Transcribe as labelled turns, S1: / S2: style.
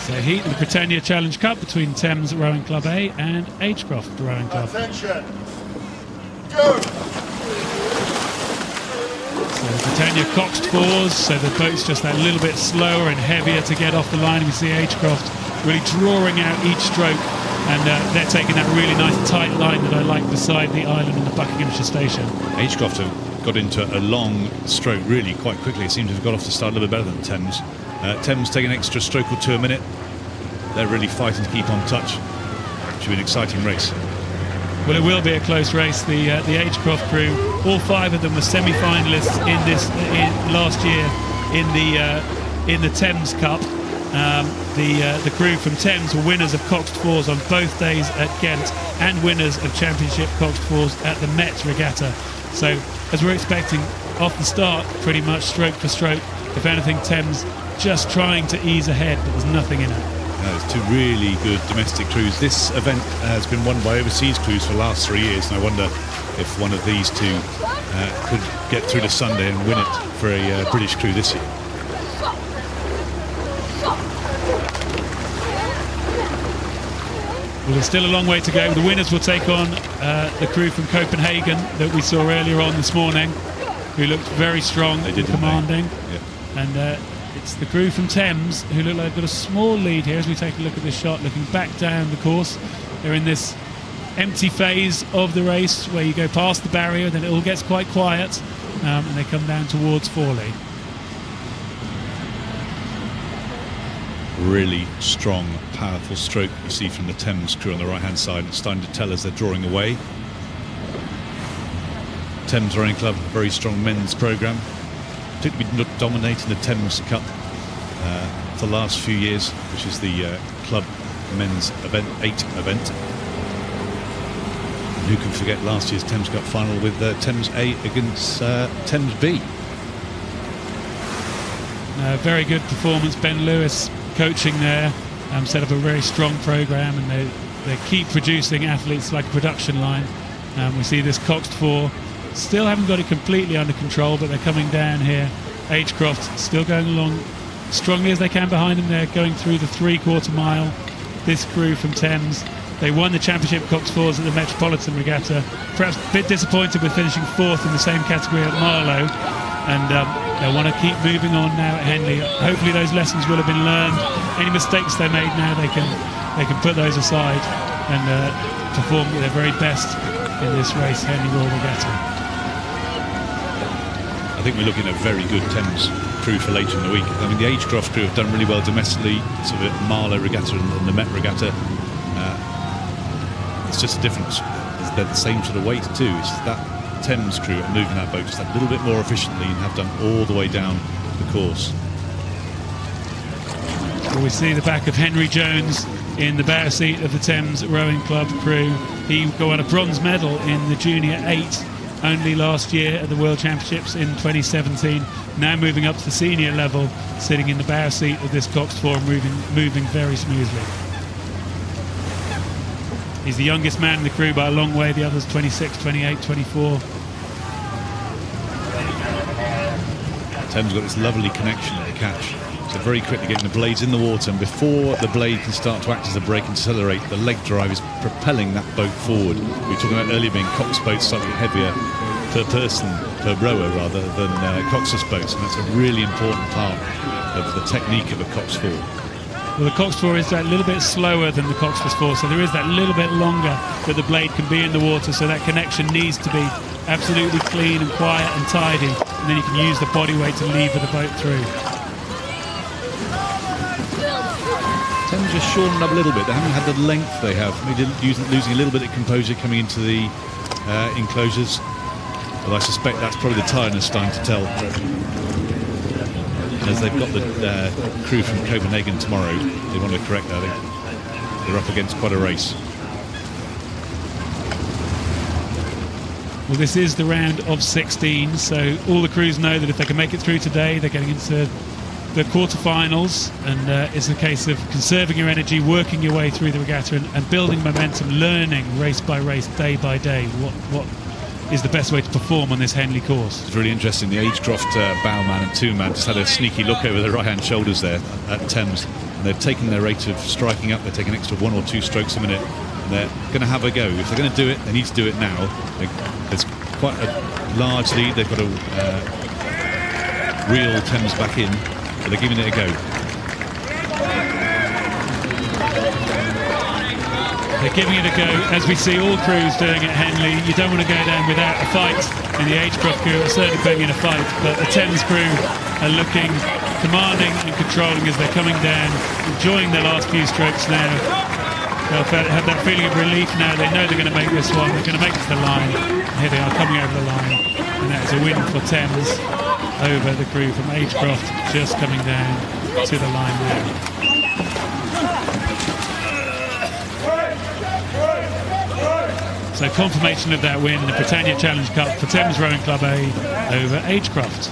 S1: So heat of the Britannia Challenge Cup between Thames Rowing Club A and Agecroft Rowing Club.
S2: Attention. Go.
S1: So Britannia coxed fours, so the boat's just that little bit slower and heavier to get off the line. And we see Agecroft really drawing out each stroke, and they're taking that really nice tight line that I like beside the island and the Buckinghamshire station.
S3: Agecroft have got into a long stroke really quite quickly. It seems to have got off the start a little bit better than Thames. Thames taking an extra stroke or two a minute. They're really fighting to keep on touch. Should be an exciting race.
S1: Well, it will be a close race. The Agecroft crew, all five of them were semi-finalists in last year in the Thames Cup. The crew from Thames were winners of coxed fours on both days at Ghent and winners of championship coxed fours at the Met Regatta. So, as we're expecting off the start, pretty much stroke for stroke. If anything, Thames just trying to ease ahead, but there's nothing in it.
S3: There's two really good domestic crews. This event has been won by overseas crews for the last 3 years, and I wonder if one of these two could get through to Sunday and win it for a British crew this year.
S1: Well, there's still a long way to go. The winners will take on the crew from Copenhagen that we saw earlier on this morning, who looked very strong and commanding.
S3: Yeah.
S1: And it's the crew from Thames who look like they've got a small lead here as we take a look at this shot, looking back down the course. They're in this empty phase of the race where you go past the barrier, then it all gets quite quiet, and they come down towards Forley.
S3: Really strong, powerful stroke you see from the Thames crew on the right-hand side. It's starting to tell as they're drawing away. Thames Rowing Club, a very strong men's programme, particularly dominating the Thames Cup for the last few years, which is the club men's event, 8 event. And who can forget last year's Thames Cup final with Thames A against Thames B?
S1: Very good performance. Ben Lewis coaching there, set up a very strong programme, and they keep producing athletes like a production line. We see this coxed four. Still haven't got it completely under control, but they're coming down here. Agecroft still going along strongly as they can behind them. They're going through the 3/4 mile. This crew from Thames, they won the championship coxed fours at the Metropolitan Regatta. Perhaps a bit disappointed with finishing 4th in the same category at Marlow, and they want to keep moving on now at Henley. Hopefully those lessons will have been learned. Any mistakes they made now, they can put those aside and perform at their very best in this race, Henley Royal Regatta.
S3: I think we're looking at a very good Thames crew for later in the week. I mean, the Agecroft crew have done really well domestically, sort of at Marlow Regatta and the Met Regatta. It's just a difference. They're the same sort of weight too. It's just that Thames crew are moving that boat just a little bit more efficiently and have done all the way down the course.
S1: Well, we see the back of Henry Jones in the bow seat of the Thames Rowing Club crew. He won a bronze medal in the Junior 8 only last year at the World Championships in 2017. Now moving up to the senior level, sitting in the bow seat of this coxed four, moving very smoothly. He's the youngest man in the crew by a long way. The others 26, 28, 24.
S3: Thames got this lovely connection at the catch. So very quickly getting the blades in the water, and before the blade can start to act as a brake and accelerate, the leg drive is propelling that boat forward. We were talking about earlier being cox boats slightly heavier per person, per rower rather, than coxless boats, and that's a really important part of the technique of a cox four.
S1: Well, the cox four is that little bit slower than the coxless four, so there is that little bit longer that the blade can be in the water, so that connection needs to be absolutely clean and quiet and tidy, and then you can use the body weight to lever the boat through.
S3: Thames just shortened up a little bit. They haven't had the length they have. Maybe losing a little bit of composure coming into the enclosures. But I suspect that's probably the tiredness starting to tell. As they've got the crew from Copenhagen tomorrow, they want to correct that. I think they're up against quite a race.
S1: Well, this is the round of 16, so all the crews know that if they can make it through today, they're getting into the quarterfinals, and it's a case of conserving your energy, working your way through the regatta, and building momentum, learning race by race, day by day, what is the best way to perform on this Henley course.
S3: It's really interesting. The Agecroft bowman and two-man just had a sneaky look over their right-hand shoulders there at Thames. And they've taken their rate of striking up. They're taking an extra 1 or 2 strokes a minute. And they're going to have a go. If they're going to do it, they need to do it now. There's quite a large lead. They've got to reel Thames back in, but they're giving it a go.
S1: They're giving it a go, as we see all crews doing at Henley. You don't want to go down without a fight, and the Agecroft crew are certainly putting in a fight, but the Thames crew are looking commanding and controlling as they're coming down, enjoying their last few strokes now. They'll have that feeling of relief now. They know they're going to make this one. They're going to make it to the line. Here they are coming over the line, and that's a win for Thames over the crew from Agecroft, just coming down to the line now. So confirmation of that win, the Britannia Challenge Cup for Thames Rowing Club A over Agecroft.